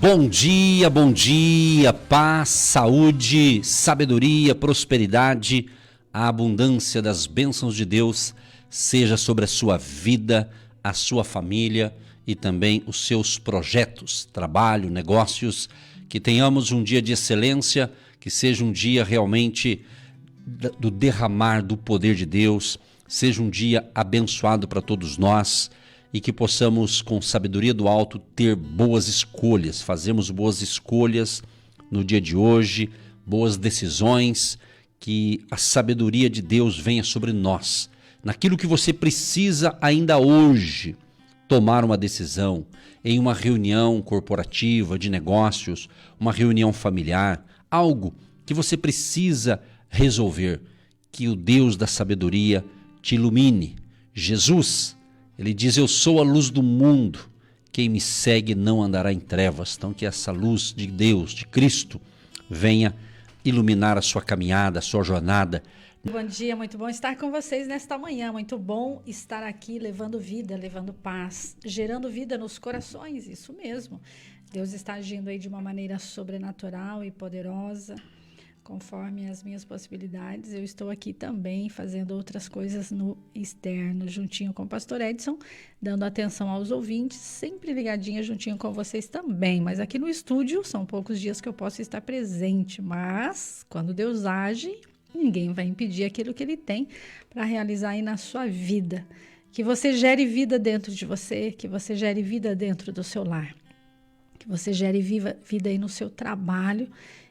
Bom dia, paz, saúde, sabedoria, prosperidade, a abundância das bênçãos de Deus seja sobre a sua vida, a sua família e também os seus projetos, trabalho, negócios, que tenhamos um dia de excelência, que seja um dia realmente do derramar do poder de Deus, seja um dia abençoado para todos nós, e que possamos, com sabedoria do alto, ter boas escolhas, fazermos boas escolhas no dia de hoje, boas decisões, que a sabedoria de Deus venha sobre nós. Naquilo que você precisa ainda hoje tomar uma decisão, em uma reunião corporativa, de negócios, uma reunião familiar, algo que você precisa resolver, que o Deus da sabedoria te ilumine. Jesus, ele diz: eu sou a luz do mundo, quem me segue não andará em trevas. Então que essa luz de Deus, de Cristo, venha iluminar a sua caminhada, a sua jornada. Bom dia, muito bom estar com vocês nesta manhã, muito bom estar aqui levando vida, levando paz, gerando vida nos corações, isso mesmo. Deus está agindo aí de uma maneira sobrenatural e poderosa, conforme as minhas possibilidades. Eu estou aqui também fazendo outras coisas no externo, juntinho com o pastor Edson, dando atenção aos ouvintes, sempre ligadinha juntinho com vocês também. Mas aqui no estúdio são poucos dias que eu posso estar presente, mas quando Deus age, ninguém vai impedir aquilo que ele tem para realizar aí na sua vida. Que você gere vida dentro de você, que você gere vida dentro do seu lar, que você gere vida aí no seu trabalho,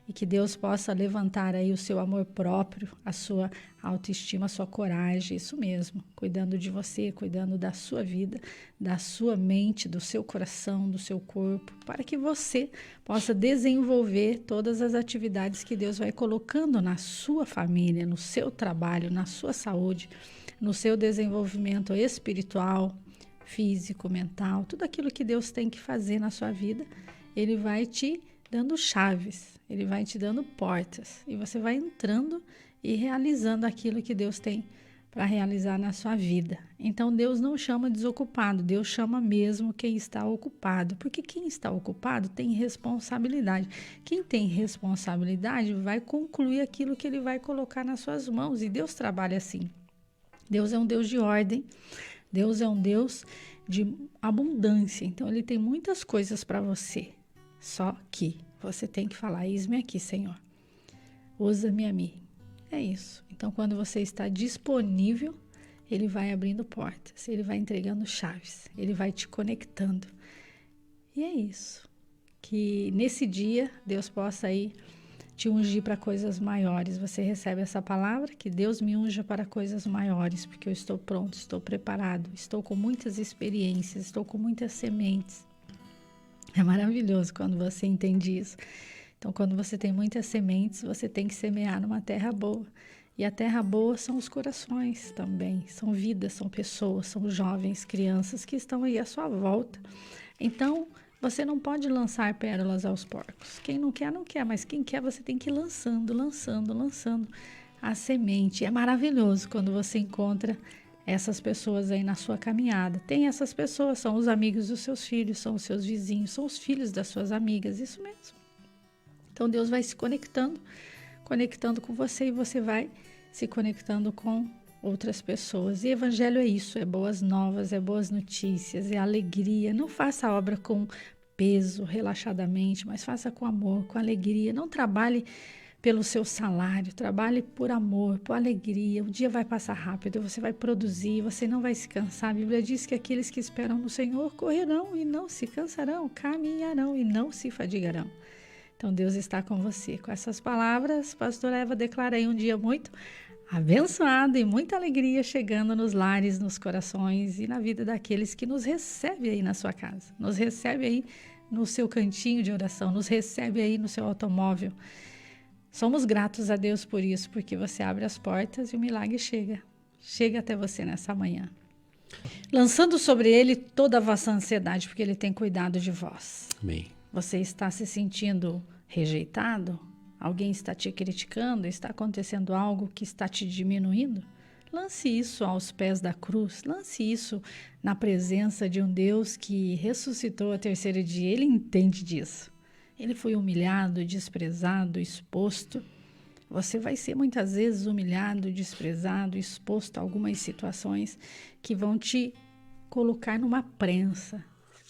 e que Deus possa levantar aí o seu amor próprio, a sua autoestima, a sua coragem, isso mesmo, cuidando de você, cuidando da sua vida, da sua mente, do seu coração, do seu corpo, para que você possa desenvolver todas as atividades que Deus vai colocando na sua família, no seu trabalho, na sua saúde, no seu desenvolvimento espiritual, físico, mental, tudo aquilo que Deus tem que fazer na sua vida, Ele vai te dando chaves, ele vai te dando portas e você vai entrando e realizando aquilo que Deus tem para realizar na sua vida. Então Deus não chama desocupado, Deus chama mesmo quem está ocupado, porque quem está ocupado tem responsabilidade. Quem tem responsabilidade vai concluir aquilo que ele vai colocar nas suas mãos, e Deus trabalha assim. Deus é um Deus de ordem, Deus é um Deus de abundância, então ele tem muitas coisas para você. Só que você tem que falar: eis-me aqui, Senhor, usa-me a mim. É isso. Então, quando você está disponível, ele vai abrindo portas, ele vai entregando chaves, ele vai te conectando. E é isso. Que nesse dia Deus possa aí te ungir para coisas maiores. Você recebe essa palavra, que Deus me unja para coisas maiores, porque eu estou pronto, estou preparado, estou com muitas experiências, estou com muitas sementes. É maravilhoso quando você entende isso. Então, quando você tem muitas sementes, você tem que semear numa terra boa. E a terra boa são os corações também, são vidas, são pessoas, são jovens, crianças que estão aí à sua volta. Então, você não pode lançar pérolas aos porcos. Quem não quer, não quer, mas quem quer, você tem que ir lançando a semente. É maravilhoso quando você encontra essas pessoas aí na sua caminhada. Tem essas pessoas, são os amigos dos seus filhos, são os seus vizinhos, são os filhos das suas amigas, isso mesmo. Então Deus vai se conectando com você, e você vai se conectando com outras pessoas. E evangelho é isso, é boas novas, é boas notícias, é alegria. Não faça a obra com peso, relaxadamente, mas faça com amor, com alegria. Não trabalhe pelo seu salário, trabalhe por amor, por alegria. O dia vai passar rápido, você vai produzir, você não vai se cansar. A Bíblia diz que aqueles que esperam no Senhor correrão e não se cansarão, caminharão e não se fadigarão. Então Deus está com você. Com essas palavras, pastora Eva declara aí um dia muito abençoado e muita alegria chegando nos lares, nos corações e na vida daqueles que nos recebem aí na sua casa, nos recebe aí no seu cantinho de oração, nos recebe aí no seu automóvel. Somos gratos a Deus por isso, porque você abre as portas e o milagre chega até você nessa manhã. Lançando sobre ele toda a vossa ansiedade, porque ele tem cuidado de vós. Amém. Você está se sentindo rejeitado? Alguém está te criticando? Está acontecendo algo que está te diminuindo? Lance isso aos pés da cruz, lance isso na presença de um Deus que ressuscitou ao terceiro dia. Ele entende disso. Ele foi humilhado, desprezado, exposto. Você vai ser muitas vezes humilhado, desprezado, exposto a algumas situações que vão te colocar numa prensa,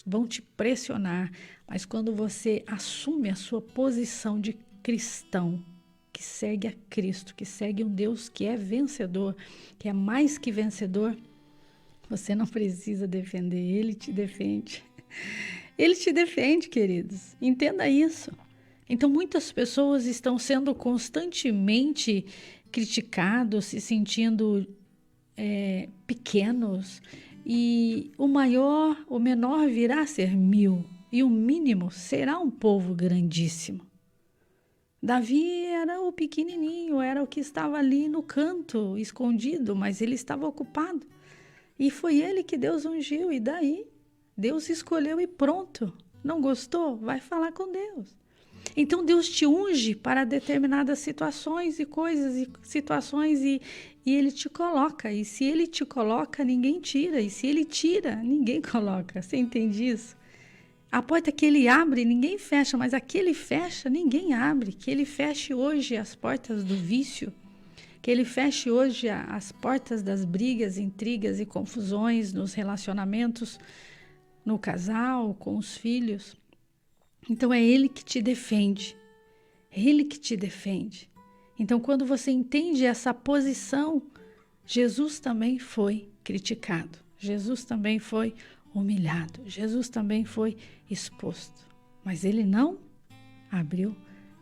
vão te pressionar. Mas quando você assume a sua posição de cristão, que segue a Cristo, que segue um Deus que é vencedor, que é mais que vencedor, você não precisa defender, Ele te defende. Ele te defende, queridos. Entenda isso. Então, muitas pessoas estão sendo constantemente criticados, se sentindo pequenos, e o menor virá a ser 1000, e o mínimo será um povo grandíssimo. Davi era o pequenininho, era o que estava ali no canto, escondido, mas ele estava ocupado. E foi ele que Deus ungiu, e daí Deus escolheu e pronto. Não gostou? Vai falar com Deus. Então Deus te unge para determinadas situações e coisas e situações e Ele te coloca. E se Ele te coloca, ninguém tira. E se Ele tira, ninguém coloca. Você entende isso? A porta que Ele abre, ninguém fecha, mas a que Ele fecha, ninguém abre. Que Ele feche hoje as portas do vício. Que Ele feche hoje as portas das brigas, intrigas e confusões nos relacionamentos, no casal, com os filhos. Então é Ele que te defende. É Ele que te defende. Então quando você entende essa posição, Jesus também foi criticado. Jesus também foi humilhado. Jesus também foi exposto. Mas Ele não abriu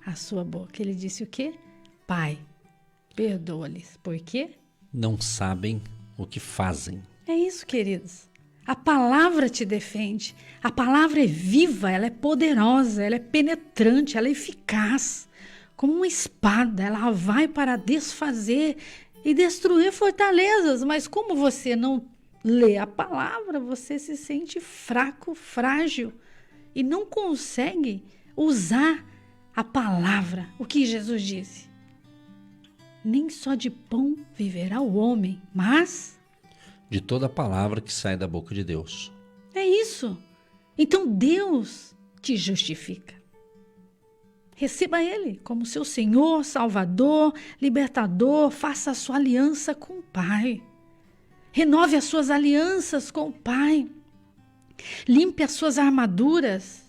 a sua boca. Ele disse o quê? Pai, perdoa-lhes. Por quê? Não sabem o que fazem. É isso, queridos. A palavra te defende. A palavra é viva, ela é poderosa, ela é penetrante, ela é eficaz. Como uma espada, ela vai para desfazer e destruir fortalezas. Mas como você não lê a palavra, você se sente fraco, frágil e não consegue usar a palavra. O que Jesus disse? Nem só de pão viverá o homem, mas de toda a palavra que sai da boca de Deus. É isso. Então Deus te justifica. Receba Ele como seu Senhor, Salvador, Libertador. Faça a sua aliança com o Pai. Renove as suas alianças com o Pai. Limpe as suas armaduras.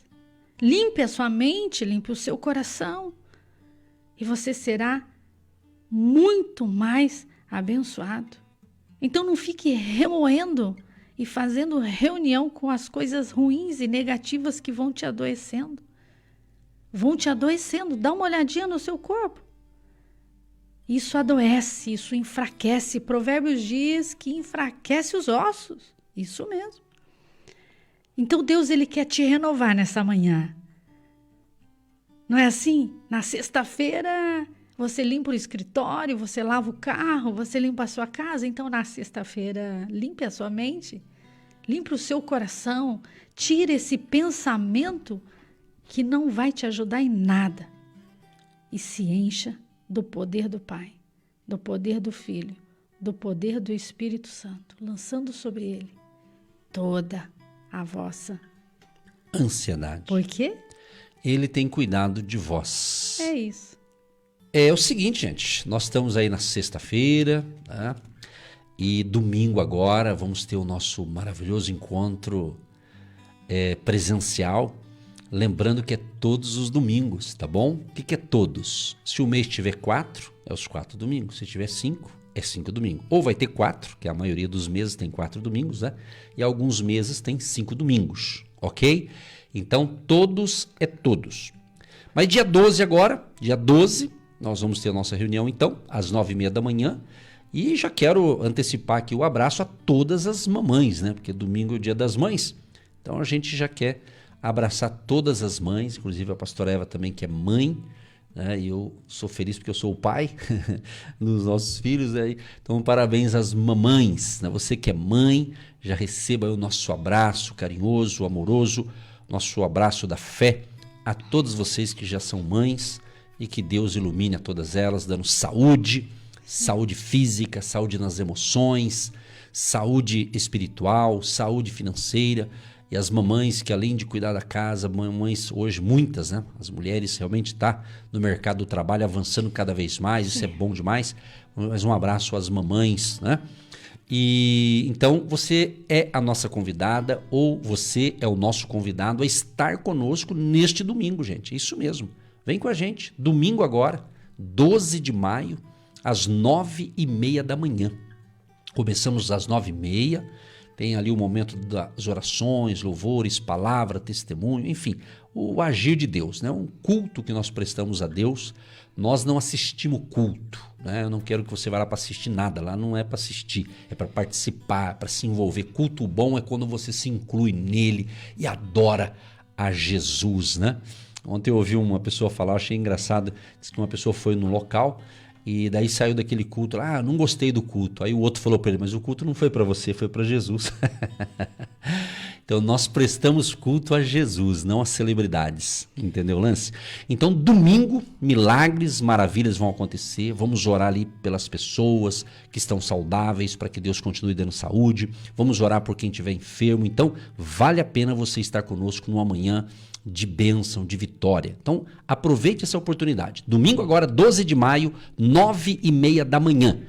Limpe a sua mente, limpe o seu coração. E você será muito mais abençoado. Então não fique remoendo e fazendo reunião com as coisas ruins e negativas que vão te adoecendo. Vão te adoecendo. Dá uma olhadinha no seu corpo. Isso adoece, isso enfraquece. Provérbios diz que enfraquece os ossos. Isso mesmo. Então Deus, Ele quer te renovar nessa manhã. Não é assim? Na sexta-feira você limpa o escritório, você lava o carro, você limpa a sua casa. Então, na sexta-feira, limpe a sua mente, limpe o seu coração, tire esse pensamento que não vai te ajudar em nada e se encha do poder do Pai, do poder do Filho, do poder do Espírito Santo, lançando sobre ele toda a vossa ansiedade. Por quê? Ele tem cuidado de vós. É isso. É o seguinte, gente, nós estamos aí na sexta-feira, né? E domingo agora vamos ter o nosso maravilhoso encontro presencial, lembrando que é todos os domingos, tá bom? O que é todos? Se o mês tiver 4, é os 4 domingos, se tiver 5, é 5 domingos. Ou vai ter 4, que a maioria dos meses tem 4 domingos, né? E alguns meses tem 5 domingos, ok? Então todos é todos. Mas dia 12 agora, dia 12... nós vamos ter a nossa reunião, então, às 9h30 da manhã. E já quero antecipar aqui o abraço a todas as mamães, né? Porque domingo é o dia das mães. Então, a gente já quer abraçar todas as mães, inclusive a pastora Eva também, que é mãe. Né? E eu sou feliz porque eu sou o pai dos nossos filhos. Né? Então, parabéns às mamães. Né? Você que é mãe, já receba aí o nosso abraço carinhoso, amoroso, nosso abraço da fé a todos vocês que já são mães. E que Deus ilumine a todas elas, dando saúde, saúde física, saúde nas emoções, saúde espiritual, saúde financeira E as mamães que além de cuidar da casa, mamães hoje, muitas, né? As mulheres realmente estão no mercado do trabalho avançando cada vez mais, isso é bom demais. Mas um abraço às mamães, né? E então você é a nossa convidada ou você é o nosso convidado a estar conosco neste domingo, gente. É isso mesmo. Vem com a gente. Domingo agora, 12 de maio, às 9h30 da manhã. Começamos às 9h30. Tem ali o momento das orações, louvores, palavra, testemunho, enfim, o agir de Deus, né? Um culto que nós prestamos a Deus. Nós não assistimos culto, né? Eu não quero que você vá lá para assistir nada, lá não é para assistir, é para participar, para se envolver. Culto bom é quando você se inclui nele e adora a Jesus, né? Ontem eu ouvi uma pessoa falar, achei engraçado, disse que uma pessoa foi no local e daí saiu daquele culto, não gostei do culto. Aí o outro falou para ele, mas o culto não foi para você, foi para Jesus. Então nós prestamos culto a Jesus, não a celebridades, entendeu o lance? Então domingo, milagres, maravilhas vão acontecer, vamos orar ali pelas pessoas que estão saudáveis, para que Deus continue dando saúde, vamos orar por quem estiver enfermo, então vale a pena você estar conosco numa manhã de bênção, de vitória. Então aproveite essa oportunidade. Domingo agora, 12 de maio, 9h30 da manhã.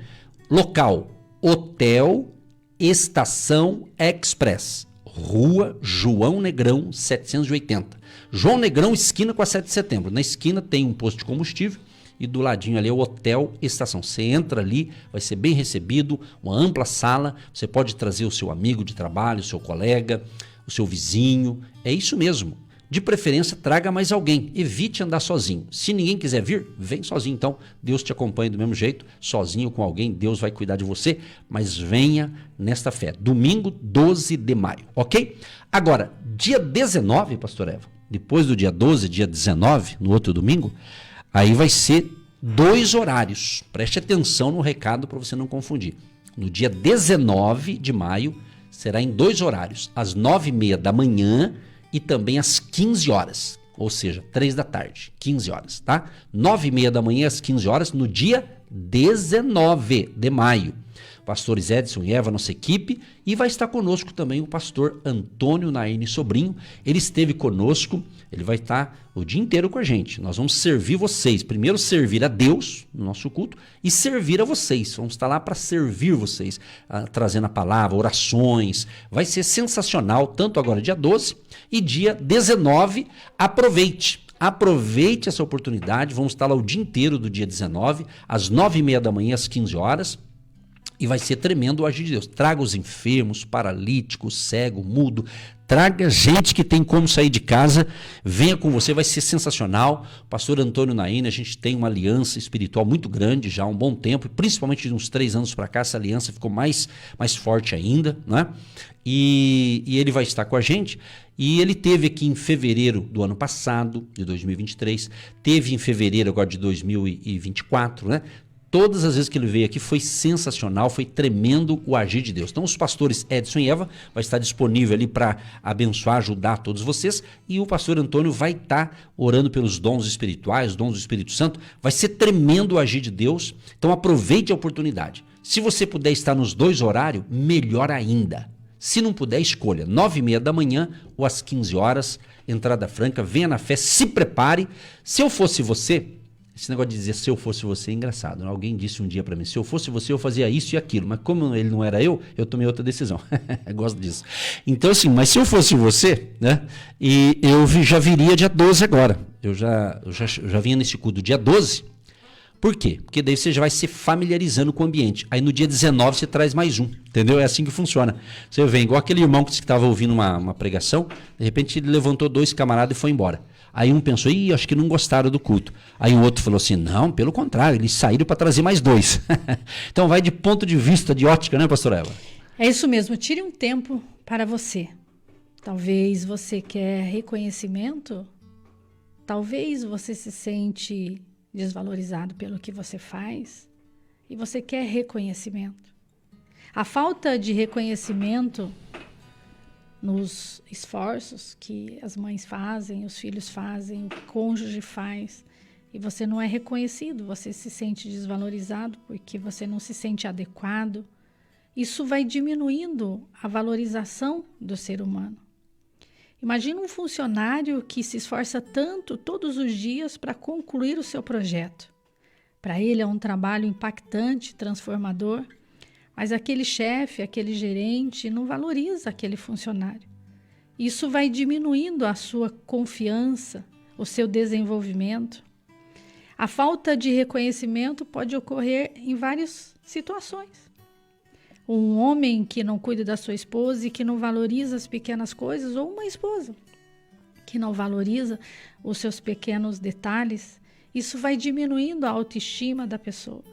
Local, Hotel Estação Express. Rua João Negrão 780. João Negrão, esquina com a 7 de setembro. Na esquina tem um posto de combustível e do ladinho ali é o Hotel Estação. Você entra ali, vai ser bem recebido, uma ampla sala. Você pode trazer o seu amigo de trabalho, o seu colega, o seu vizinho. É isso mesmo. De preferência, traga mais alguém. Evite andar sozinho. Se ninguém quiser vir, vem sozinho. Então, Deus te acompanha do mesmo jeito. Sozinho ou com alguém, Deus vai cuidar de você. Mas venha nesta fé. Domingo, 12 de maio. Ok? Agora, dia 19, pastor Eva, depois do dia 12, dia 19, no outro domingo, aí vai ser 2 horários. Preste atenção no recado para você não confundir. No dia 19 de maio, será em 2 horários. Às 9h30 da manhã e também às 15 horas, ou seja, 3 da tarde, 15 horas, tá? 9h30 da manhã às 15 horas, no dia 19 de maio. Pastores Edson e Eva, nossa equipe, e vai estar conosco também o pastor Antônio Naine Sobrinho. Ele esteve conosco, ele vai estar o dia inteiro com a gente. Nós vamos servir vocês, primeiro servir a Deus no nosso culto e servir a vocês. Vamos estar lá para servir vocês, trazendo a palavra, orações. Vai ser sensacional, tanto agora dia 12 e dia 19. Aproveite essa oportunidade, vamos estar lá o dia inteiro do dia 19, às 9h30 da manhã, às 15 horas. E vai ser tremendo o agir de Deus. Traga os enfermos, paralíticos, cego, mudo. Traga gente que tem como sair de casa. Venha com você, vai ser sensacional. Pastor Antônio Naine, a gente tem uma aliança espiritual muito grande já há um bom tempo. Principalmente de uns 3 anos para cá, essa aliança ficou mais forte ainda, né? E ele vai estar com a gente. E ele teve aqui em fevereiro do ano passado, de 2023. Teve em fevereiro agora de 2024, né? Todas as vezes que ele veio aqui foi sensacional, foi tremendo o agir de Deus. Então os pastores Edson e Eva vai estar disponível ali para abençoar, ajudar todos vocês, e o pastor Antônio vai estar orando pelos dons espirituais, dons do Espírito Santo. Vai ser tremendo o agir de Deus, então aproveite a oportunidade. Se você puder estar nos 2 horários, melhor ainda. Se não puder, escolha 9h30 da manhã ou às 15 horas, entrada franca, venha na fé, se prepare. Se eu fosse você... Esse negócio de dizer se eu fosse você é engraçado. Alguém disse um dia para mim, se eu fosse você eu fazia isso e aquilo. Mas como ele não era eu tomei outra decisão. Eu gosto disso. Então assim, mas se eu fosse você, né? E eu já viria dia 12 agora. Eu já vinha nesse culto dia 12. Por quê? Porque daí você já vai se familiarizando com o ambiente. Aí no dia 19 você traz mais um. Entendeu? É assim que funciona. Você vem igual aquele irmão que estava ouvindo uma pregação, de repente ele levantou 2 camaradas e foi embora. Aí um pensou, acho que não gostaram do culto. Aí o outro falou assim, não, pelo contrário, eles saíram para trazer mais 2. Então vai de ponto de vista, de ótica, né, pastor Eva? É isso mesmo, tire um tempo para você. Talvez você quer reconhecimento, talvez você se sente desvalorizado pelo que você faz e você quer reconhecimento. A falta de reconhecimento nos esforços que as mães fazem, os filhos fazem, o cônjuge faz, e você não é reconhecido, você se sente desvalorizado porque você não se sente adequado. Isso vai diminuindo a valorização do ser humano. Imagina um funcionário que se esforça tanto todos os dias para concluir o seu projeto. Para ele é um trabalho impactante, transformador, mas aquele chefe, aquele gerente não valoriza aquele funcionário. Isso vai diminuindo a sua confiança, o seu desenvolvimento. A falta de reconhecimento pode ocorrer em várias situações. Um homem que não cuida da sua esposa e que não valoriza as pequenas coisas, ou uma esposa que não valoriza os seus pequenos detalhes, isso vai diminuindo a autoestima da pessoa.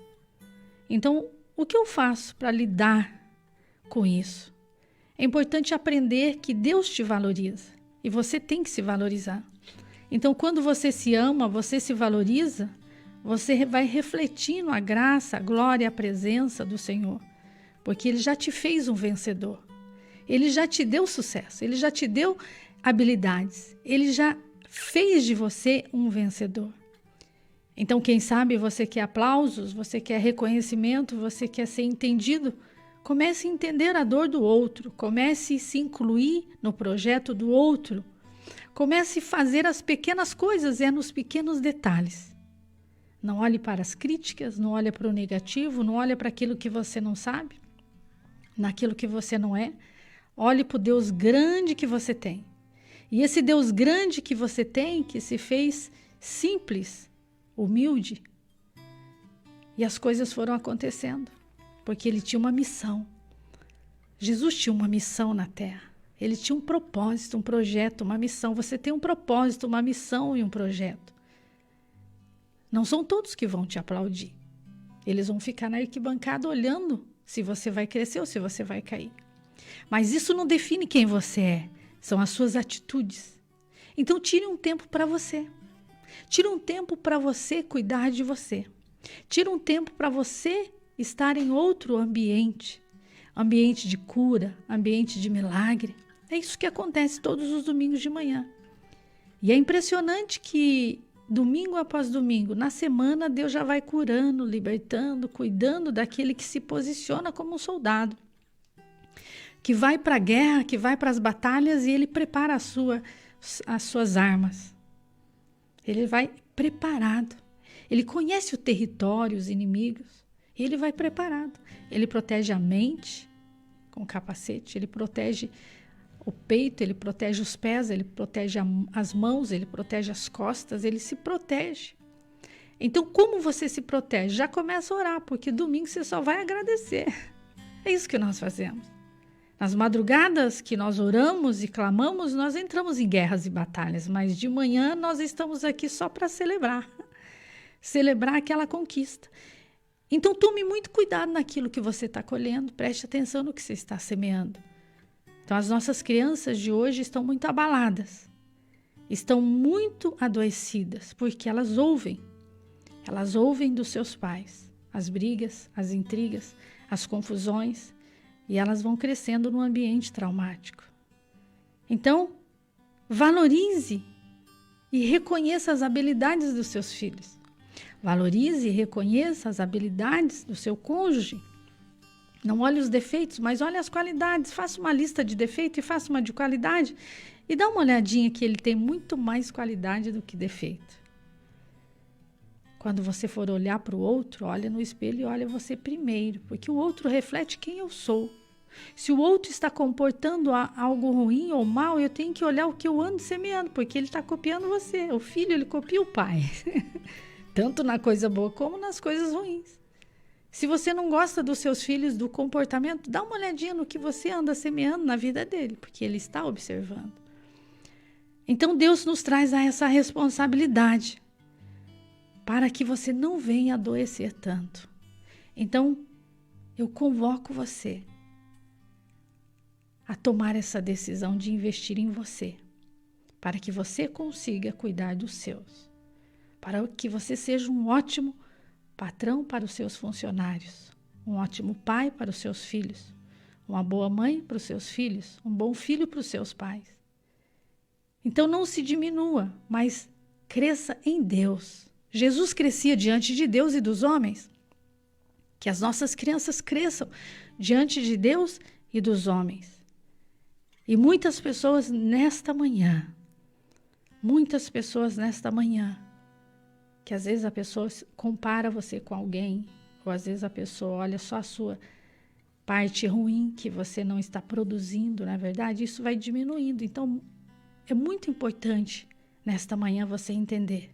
Então, o que eu faço para lidar com isso? É importante aprender que Deus te valoriza e você tem que se valorizar. Então, quando você se ama, você se valoriza, você vai refletindo a graça, a glória, a presença do Senhor. Porque Ele já te fez um vencedor. Ele já te deu sucesso. Ele já te deu habilidades. Ele já fez de você um vencedor. Então, quem sabe você quer aplausos, você quer reconhecimento, você quer ser entendido. Comece a entender a dor do outro. Comece a se incluir no projeto do outro. Comece a fazer as pequenas coisas, nos pequenos detalhes. Não olhe para as críticas, não olhe para o negativo, não olhe para aquilo que você não sabe, naquilo que você não é. Olhe para o Deus grande que você tem. E esse Deus grande que você tem, que se fez simples, humilde, e as coisas foram acontecendo, porque Ele tinha uma missão. Jesus tinha uma missão na terra. Ele tinha um propósito, um projeto, uma missão. Você tem um propósito, uma missão e um projeto. Não são todos que vão te aplaudir. Eles vão ficar na arquibancada olhando se você vai crescer ou se você vai cair. Mas isso não define quem você é. São as suas atitudes. Então tire um tempo para você. Tire um tempo para você cuidar de você. Tire um tempo para você estar em outro ambiente. Ambiente de cura, ambiente de milagre. É isso que acontece todos os domingos de manhã. E é impressionante que domingo após domingo, na semana, Deus já vai curando, libertando, cuidando daquele que se posiciona como um soldado. Que vai para a guerra, que vai para as batalhas e ele prepara as suas armas. Ele vai preparado. Ele conhece o território, os inimigos. E ele vai preparado. Ele protege a mente com o capacete, ele protege o peito, ele protege os pés, ele protege as mãos, ele protege as costas, ele se protege. Então, como você se protege? Já começa a orar, porque domingo você só vai agradecer. É isso que nós fazemos. Nas madrugadas que nós oramos e clamamos, nós entramos em guerras e batalhas, mas de manhã nós estamos aqui só para celebrar. Celebrar aquela conquista. Então, tome muito cuidado naquilo que você está colhendo, preste atenção no que você está semeando. Então, as nossas crianças de hoje estão muito abaladas, estão muito adoecidas, porque elas ouvem dos seus pais as brigas, as intrigas, as confusões, e elas vão crescendo num ambiente traumático. Então, valorize e reconheça as habilidades dos seus filhos. Valorize e reconheça as habilidades do seu cônjuge. Não olhe os defeitos, mas olhe as qualidades. Faça uma lista de defeito e faça uma de qualidade. E dá uma olhadinha que ele tem muito mais qualidade do que defeito. Quando você for olhar para o outro, olha no espelho e olha você primeiro, porque o outro reflete quem eu sou. Se o outro está comportando algo ruim ou mal, eu tenho que olhar o que eu ando semeando, porque ele está copiando você. O filho, ele copia o pai. Tanto na coisa boa como nas coisas ruins. Se você não gosta dos seus filhos, do comportamento, dá uma olhadinha no que você anda semeando na vida dele, porque ele está observando. Então Deus nos traz a essa responsabilidade para que você não venha adoecer tanto. Então, eu convoco você a tomar essa decisão de investir em você, para que você consiga cuidar dos seus. Para que você seja um ótimo patrão para os seus funcionários, um ótimo pai para os seus filhos, uma boa mãe para os seus filhos, um bom filho para os seus pais. Então não se diminua, mas cresça em Deus. Jesus crescia diante de Deus e dos homens. Que as nossas crianças cresçam diante de Deus e dos homens. E muitas pessoas nesta manhã, que às vezes a pessoa compara você com alguém, ou às vezes a pessoa olha só a sua parte ruim que você não está produzindo, na verdade, isso vai diminuindo. Então, é muito importante nesta manhã você entender.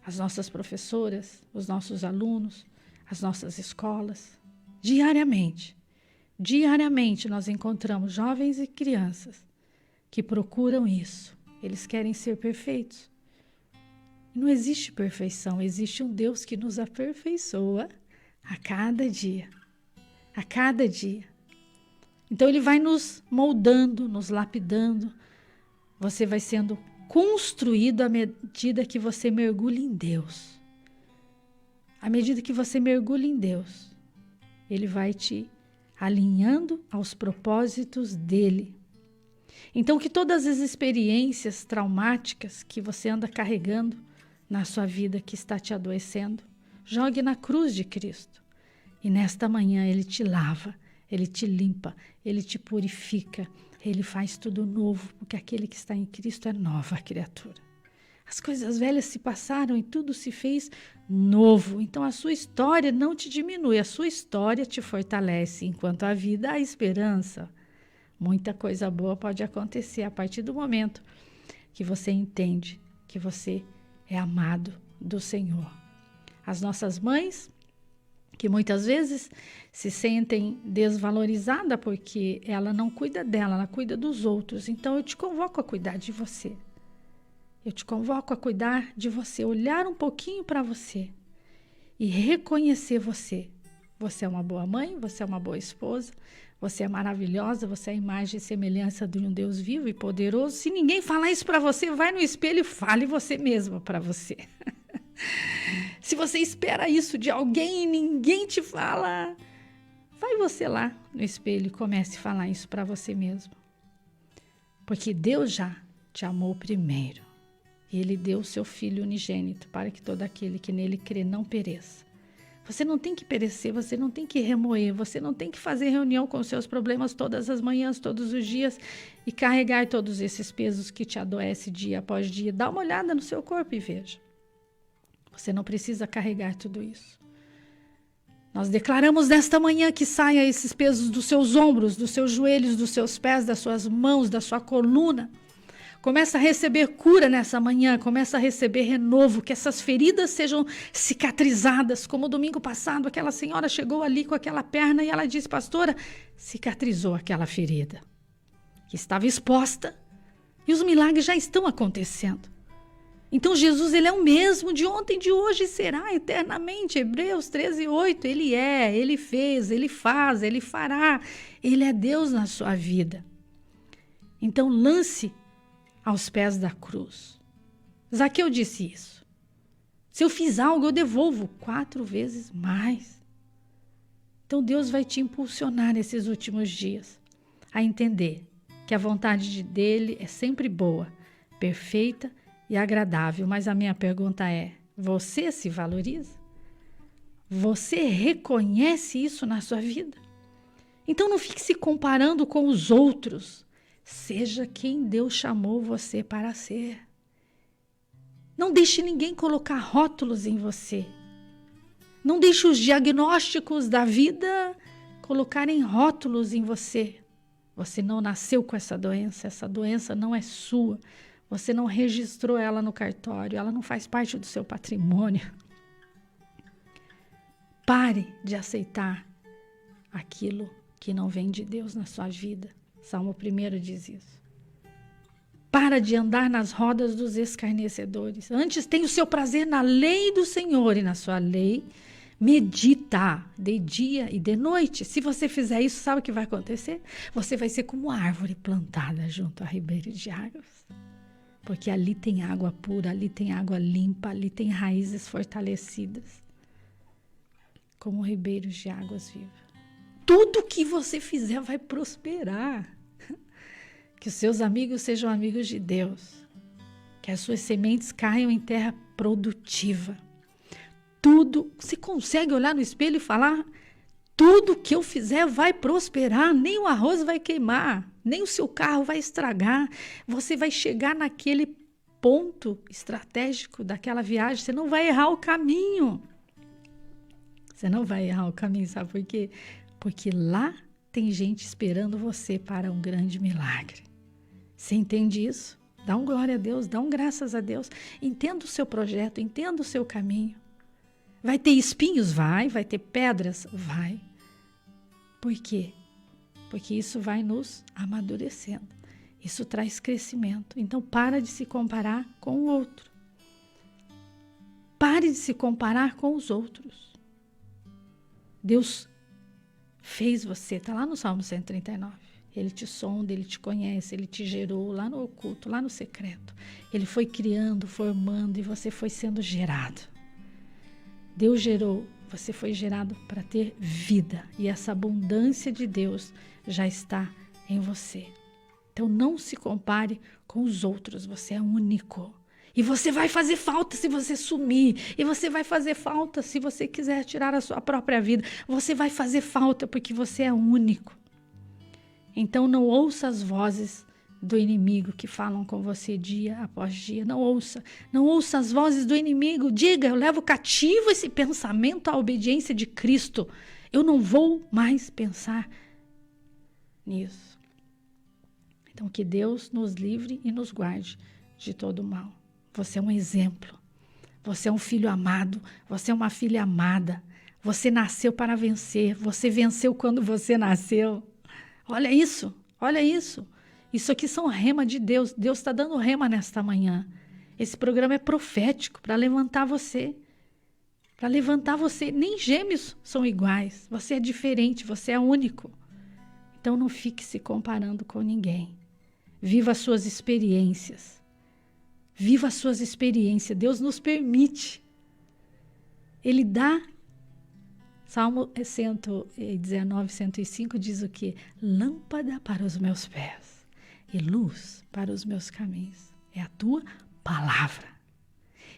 As nossas professoras, os nossos alunos, as nossas escolas, diariamente nós encontramos jovens e crianças que procuram isso. Eles querem ser perfeitos. Não existe perfeição, existe um Deus que nos aperfeiçoa a cada dia. A cada dia. Então ele vai nos moldando, nos lapidando. Você vai sendo construído à medida que você mergulha em Deus. À medida que você mergulha em Deus, ele vai te alinhando aos propósitos dele. Então que todas as experiências traumáticas que você anda carregando na sua vida, que está te adoecendo, jogue na cruz de Cristo. E nesta manhã ele te lava, ele te limpa, ele te purifica, ele faz tudo novo, porque aquele que está em Cristo é nova criatura. As coisas velhas se passaram e tudo se fez novo. Então a sua história não te diminui, a sua história te fortalece. Enquanto a vida, há esperança. Muita coisa boa pode acontecer a partir do momento que você entende que você é amado do Senhor. As nossas mães, que muitas vezes se sentem desvalorizadas porque ela não cuida dela, ela cuida dos outros. Então eu te convoco a cuidar de você. Eu te convoco a cuidar de você, olhar um pouquinho para você e reconhecer você. Você é uma boa mãe, você é uma boa esposa, você é maravilhosa, você é a imagem e semelhança de um Deus vivo e poderoso. Se ninguém falar isso para você, vai no espelho e fale você mesma para você. Se você espera isso de alguém e ninguém te fala, vai você lá no espelho e comece a falar isso para você mesmo. Porque Deus já te amou primeiro. E Ele deu o seu Filho unigênito para que todo aquele que nele crê não pereça. Você não tem que perecer, você não tem que remoer, você não tem que fazer reunião com os seus problemas todas as manhãs, todos os dias e carregar todos esses pesos que te adoecem dia após dia. Dá uma olhada no seu corpo e veja. Você não precisa carregar tudo isso. Nós declaramos nesta manhã que saia esses pesos dos seus ombros, dos seus joelhos, dos seus pés, das suas mãos, da sua coluna. Começa a receber cura nessa manhã, começa a receber renovo, que essas feridas sejam cicatrizadas. Como domingo passado, aquela senhora chegou ali com aquela perna e ela disse, pastora, cicatrizou aquela ferida, que estava exposta e os milagres já estão acontecendo. Então Jesus, ele é o mesmo de ontem, de hoje e será eternamente. Hebreus 13:8, ele é, ele fez, ele faz, ele fará. Ele é Deus na sua vida. Então lance aos pés da cruz. Zaqueu disse isso. Se eu fiz algo, eu devolvo 4 vezes mais. Então Deus vai te impulsionar nesses últimos dias a entender que a vontade dele é sempre boa, perfeita e agradável. Mas a minha pergunta é, você se valoriza? Você reconhece isso na sua vida? Então não fique se comparando com os outros. Seja quem Deus chamou você para ser. Não deixe ninguém colocar rótulos em você. Não deixe os diagnósticos da vida colocarem rótulos em você. Você não nasceu com essa doença não é sua. Você não registrou ela no cartório, ela não faz parte do seu patrimônio. Pare de aceitar aquilo que não vem de Deus na sua vida. Salmo 1 diz isso. Para de andar nas rodas dos escarnecedores. Antes tenha o seu prazer na lei do Senhor e na sua lei medita de dia e de noite. Se você fizer isso, sabe o que vai acontecer? Você vai ser como uma árvore plantada junto a ribeiro de águas. Porque ali tem água pura, ali tem água limpa, ali tem raízes fortalecidas. Como ribeiros de águas vivas. Tudo que você fizer vai prosperar. Que os seus amigos sejam amigos de Deus. Que as suas sementes caiam em terra produtiva. Tudo, você consegue olhar no espelho e falar, Tudo que eu fizer vai prosperar, nem o arroz vai queimar, nem o seu carro vai estragar. Você vai chegar naquele ponto estratégico daquela viagem, você não vai errar o caminho. Você não vai errar o caminho, sabe por quê? Porque lá tem gente esperando você para um grande milagre. Você entende isso? Dá um glória a Deus, dá um graças a Deus. Entenda o seu projeto, entenda o seu caminho. Vai ter espinhos? Vai ter pedras? Vai. Por quê? Porque isso vai nos amadurecendo. Isso traz crescimento. Então, para de se comparar com o outro. Pare de se comparar com os outros. Deus fez você, está lá no Salmo 139. Ele te sonda, Ele te conhece, Ele te gerou lá no oculto, lá no secreto. Ele foi criando, formando e você foi sendo gerado. Deus gerou, você foi gerado para ter vida. E essa abundância de Deus já está em você. Então não se compare com os outros, você é único. E você vai fazer falta se você sumir. E você vai fazer falta se você quiser tirar a sua própria vida. Você vai fazer falta porque você é único. Então não ouça as vozes do inimigo que falam com você dia após dia. Não ouça. Não ouça as vozes do inimigo. Diga, eu levo cativo esse pensamento à obediência de Cristo. Eu não vou mais pensar nisso. Então que Deus nos livre e nos guarde de todo mal. Você é um exemplo. Você é um filho amado. Você é uma filha amada. Você nasceu para vencer. Você venceu quando você nasceu. Olha isso, olha isso. Isso aqui são rema de Deus. Deus está dando rema nesta manhã. Esse programa é profético para levantar você. Para levantar você. Nem gêmeos são iguais. Você é diferente, você é único. Então não fique se comparando com ninguém. Viva as suas experiências. Viva as suas experiências. Deus nos permite. Ele dá. Salmo 119, 105 diz o quê? Lâmpada para os meus pés e luz para os meus caminhos. É a tua palavra.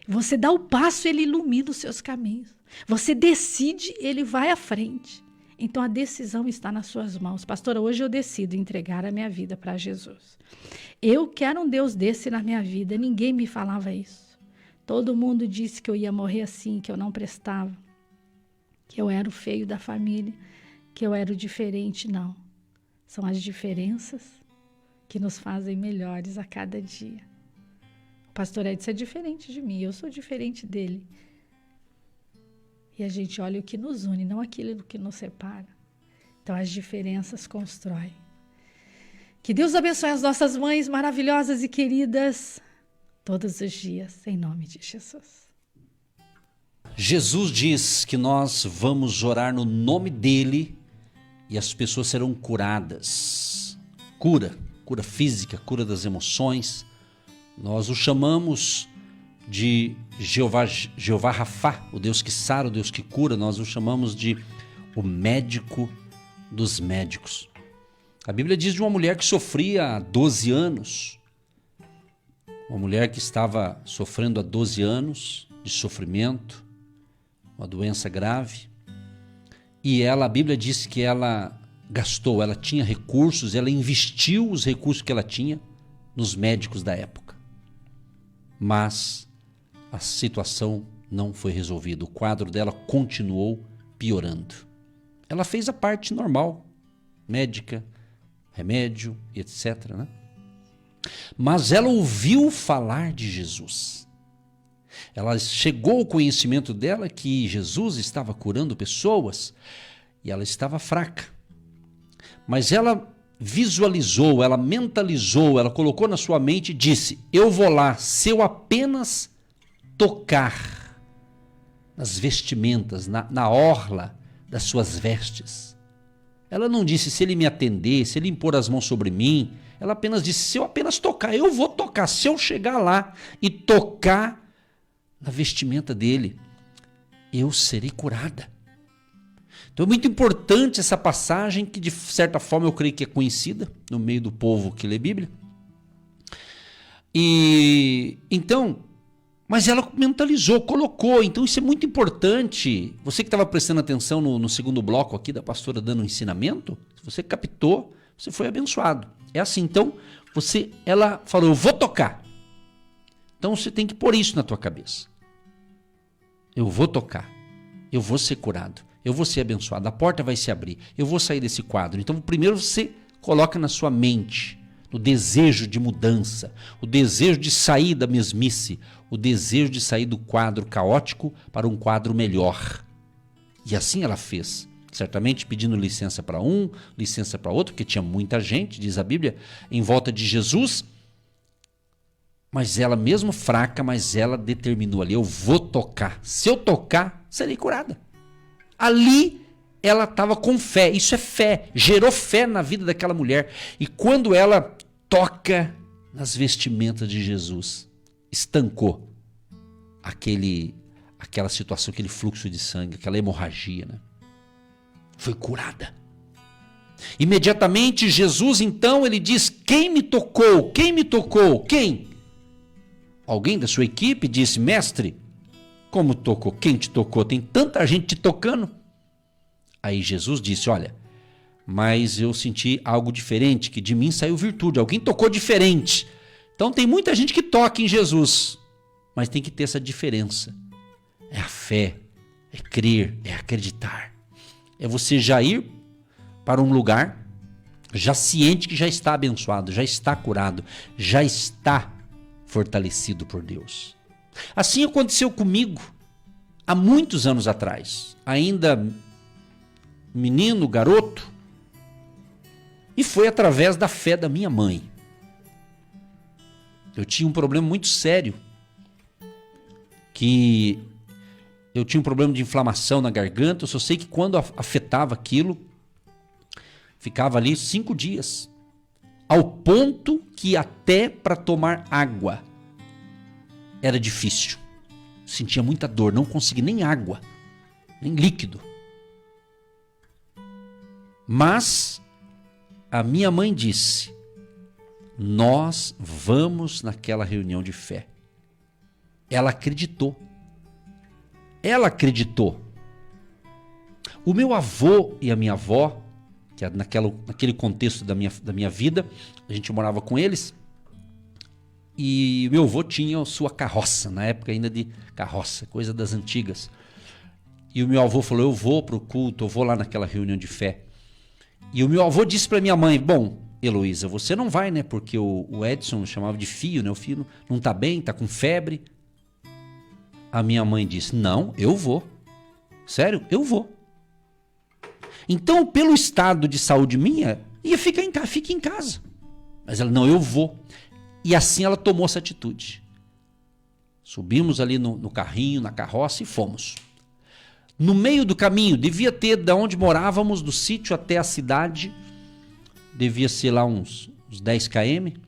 Você dá o passo, ele ilumina os seus caminhos. Você decide, ele vai à frente. Então a decisão está nas suas mãos. Pastora, hoje eu decido entregar a minha vida para Jesus. Eu quero um Deus desse na minha vida. Ninguém me falava isso. Todo mundo disse que eu ia morrer assim, que eu não prestava. Que eu era o feio da família, que eu era o diferente. Não. São as diferenças que nos fazem melhores a cada dia. O pastor Edson é diferente de mim, eu sou diferente dele. E a gente olha o que nos une, não aquilo que nos separa. Então as diferenças constroem. Que Deus abençoe as nossas mães maravilhosas e queridas todos os dias, em nome de Jesus. Jesus diz que nós vamos orar no nome dele e as pessoas serão curadas. Cura física, cura das emoções. Nós o chamamos de Jeová Rafá, o Deus que sara, o Deus que cura. Nós o chamamos de o médico dos médicos. A Bíblia diz de uma mulher que sofria há 12 anos. Uma mulher que estava sofrendo há 12 anos de sofrimento, uma doença grave, e a Bíblia diz que ela gastou, ela tinha recursos, ela investiu os recursos que ela tinha nos médicos da época. Mas a situação não foi resolvida, o quadro dela continuou piorando. Ela fez a parte normal, médica, remédio, etc., né? Mas ela ouviu falar de Jesus. Ela chegou ao conhecimento dela que Jesus estava curando pessoas e ela estava fraca. Mas ela visualizou, ela mentalizou, ela colocou na sua mente e disse: eu vou lá, se eu apenas tocar nas vestimentas, na orla das suas vestes. Ela não disse se ele me atender, se ele impor as mãos sobre mim. Ela apenas disse: se eu apenas tocar, eu vou tocar. Se eu chegar lá e tocar na vestimenta dele, eu serei curada. Então é muito importante essa passagem, que de certa forma eu creio que é conhecida no meio do povo que lê Bíblia. E então Mas ela mentalizou, colocou. Então isso é muito importante. Você que estava prestando atenção no segundo bloco aqui da pastora dando um ensinamento, se você captou, você foi abençoado. É assim. Então, ela falou, eu vou tocar. Então você tem que pôr isso na tua cabeça. Eu vou tocar. Eu vou ser curado. Eu vou ser abençoado. A porta vai se abrir. Eu vou sair desse quadro. Então primeiro você coloca na sua mente o desejo de mudança, o desejo de sair da mesmice, o desejo de sair do quadro caótico para um quadro melhor. E assim ela fez. Certamente pedindo licença para um, licença para outro, porque tinha muita gente, diz a Bíblia, em volta de Jesus. Mas ela, mesmo fraca, mas ela determinou ali, eu vou tocar. Se eu tocar, serei curada. Ali ela estava com fé, isso é fé, gerou fé na vida daquela mulher. E quando ela toca nas vestimentas de Jesus, estancou aquela situação, aquele fluxo de sangue, aquela hemorragia, né? Foi curada. Imediatamente Jesus, então, ele diz, quem me tocou? Quem me tocou? Quem? Alguém da sua equipe disse, mestre, como tocou? Quem te tocou? Tem tanta gente te tocando. Aí Jesus disse, olha, mas eu senti algo diferente, que de mim saiu virtude, alguém tocou diferente. Então tem muita gente que toca em Jesus, mas tem que ter essa diferença. É a fé, é crer, é acreditar. É você já ir para um lugar já ciente que já está abençoado, já está curado, já está fortalecido por Deus. Assim aconteceu comigo há muitos anos atrás, ainda menino, garoto, e foi através da fé da minha mãe. Eu tinha um problema muito sério, que eu tinha um problema de inflamação na garganta, eu só sei que quando afetava aquilo, ficava ali 5 dias, ao ponto que até para tomar água era difícil. Sentia muita dor, não conseguia nem água, nem líquido. Mas a minha mãe disse, nós vamos naquela reunião de fé. Ela acreditou. Ela acreditou. O meu avô e a minha avó, que naquele contexto da minha vida, a gente morava com eles, e o meu avô tinha a sua carroça, na época ainda de carroça, coisa das antigas. E o meu avô falou, eu vou para o culto, eu vou lá naquela reunião de fé. E o meu avô disse para minha mãe, bom, Heloísa, você não vai, né? Porque o Edson chamava de Fio, né? O Fio não tá bem, tá com febre. A minha mãe disse, não, eu vou. Sério, eu vou. Então, pelo estado de saúde minha, fica em casa. Mas ela, não, eu vou. E assim ela tomou essa atitude. Subimos ali no carrinho, na carroça e fomos. No meio do caminho, devia ter de onde morávamos, do sítio até a cidade, devia ser lá uns 10 km.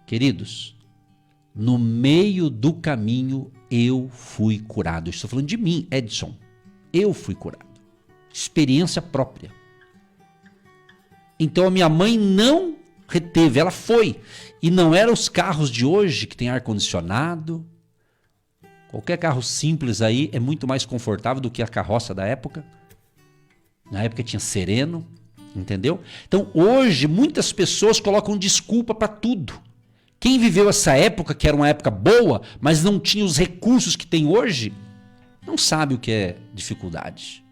Queridos, no meio do caminho eu fui curado. Eu estou falando de mim, Edson. Eu fui curado. Experiência própria. Então a minha mãe não reteve, ela foi. E não eram os carros de hoje que tem ar-condicionado. Qualquer carro simples aí é muito mais confortável do que a carroça da época. Na época tinha sereno, entendeu? Então hoje muitas pessoas colocam desculpa para tudo. Quem viveu essa época, que era uma época boa, mas não tinha os recursos que tem hoje, não sabe o que é dificuldade.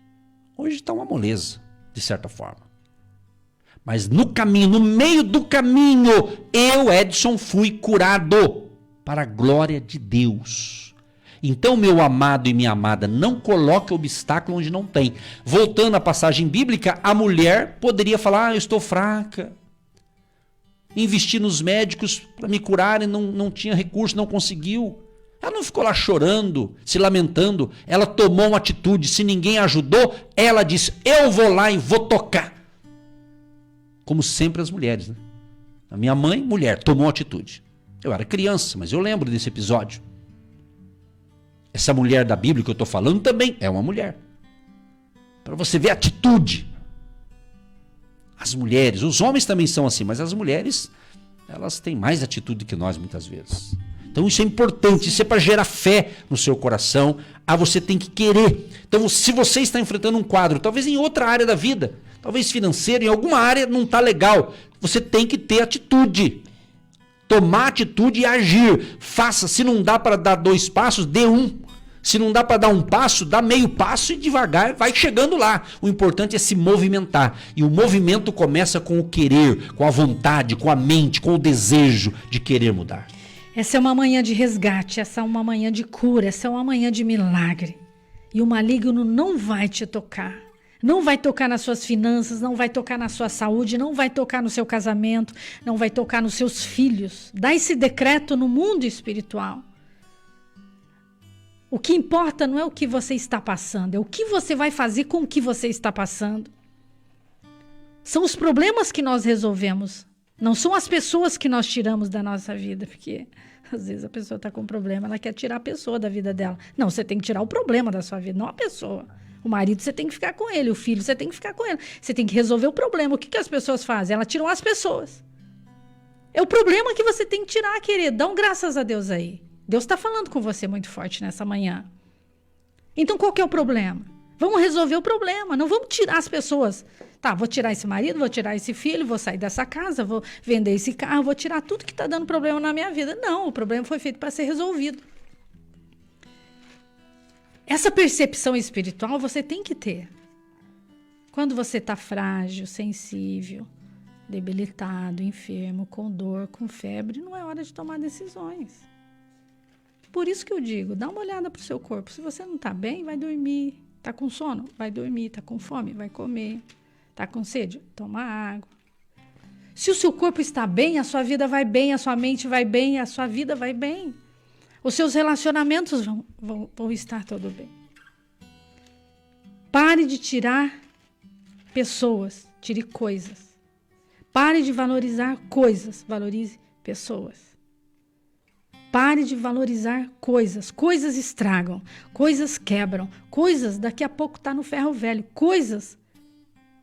Hoje está uma moleza, de certa forma. Mas no caminho, no meio do caminho, eu, Edson, fui curado para a glória de Deus. Então, meu amado e minha amada, não coloque obstáculo onde não tem. Voltando à passagem bíblica, a mulher poderia falar, eu estou fraca. Investi nos médicos para me curarem, não tinha recurso, não conseguiu. Ela não ficou lá chorando, se lamentando. Ela tomou uma atitude. Se ninguém ajudou, ela disse, eu vou lá e vou tocar. Como sempre as mulheres, né? A minha mãe, mulher, tomou atitude. Eu era criança, mas eu lembro desse episódio. Essa mulher da Bíblia que eu estou falando também é uma mulher. Para você ver a atitude. As mulheres, os homens também são assim, mas as mulheres, elas têm mais atitude que nós muitas vezes. Então isso é importante, isso é para gerar fé no seu coração. Você tem que querer. Então se você está enfrentando um quadro, talvez em outra área da vida, talvez financeiro, em alguma área não está legal, você tem que ter atitude. Tomar atitude e agir. Faça, se não dá para dar 2 passos, dê 1. Se não dá para dar 1 passo, dá meio passo e devagar vai chegando lá. O importante é se movimentar. E o movimento começa com o querer, com a vontade, com a mente, com o desejo de querer mudar. Essa é uma manhã de resgate, essa é uma manhã de cura, essa é uma manhã de milagre. E o maligno não vai te tocar. Não vai tocar nas suas finanças, não vai tocar na sua saúde, não vai tocar no seu casamento, não vai tocar nos seus filhos. Dá esse decreto no mundo espiritual. O que importa não é o que você está passando, é o que você vai fazer com o que você está passando. São os problemas que nós resolvemos, não são as pessoas que nós tiramos da nossa vida, porque às vezes a pessoa está com um problema, ela quer tirar a pessoa da vida dela. Não, você tem que tirar o problema da sua vida, não a pessoa. O marido você tem que ficar com ele, o filho você tem que ficar com ele. Você tem que resolver o problema. O que as pessoas fazem? Elas tiram as pessoas. É o problema que você tem que tirar, querido. Dá graças a Deus aí. Deus está falando com você muito forte nessa manhã. Então, qual que é o problema? Vamos resolver o problema. Não vamos tirar as pessoas. Tá, vou tirar esse marido, vou tirar esse filho, vou sair dessa casa, vou vender esse carro, vou tirar tudo que está dando problema na minha vida. Não, o problema foi feito para ser resolvido. Essa percepção espiritual você tem que ter. Quando você está frágil, sensível, debilitado, enfermo, com dor, com febre, não é hora de tomar decisões. Por isso que eu digo, dá uma olhada para o seu corpo. Se você não está bem, vai dormir. Está com sono? Vai dormir. Está com fome? Vai comer. Está com sede? Toma água. Se o seu corpo está bem, a sua vida vai bem, a sua mente vai bem, a sua vida vai bem. Os seus relacionamentos vão estar tudo bem. Pare de tirar pessoas, tire coisas. Pare de valorizar coisas, valorize pessoas. Pare de valorizar coisas. Coisas estragam, coisas quebram, coisas daqui a pouco está no ferro velho. Coisas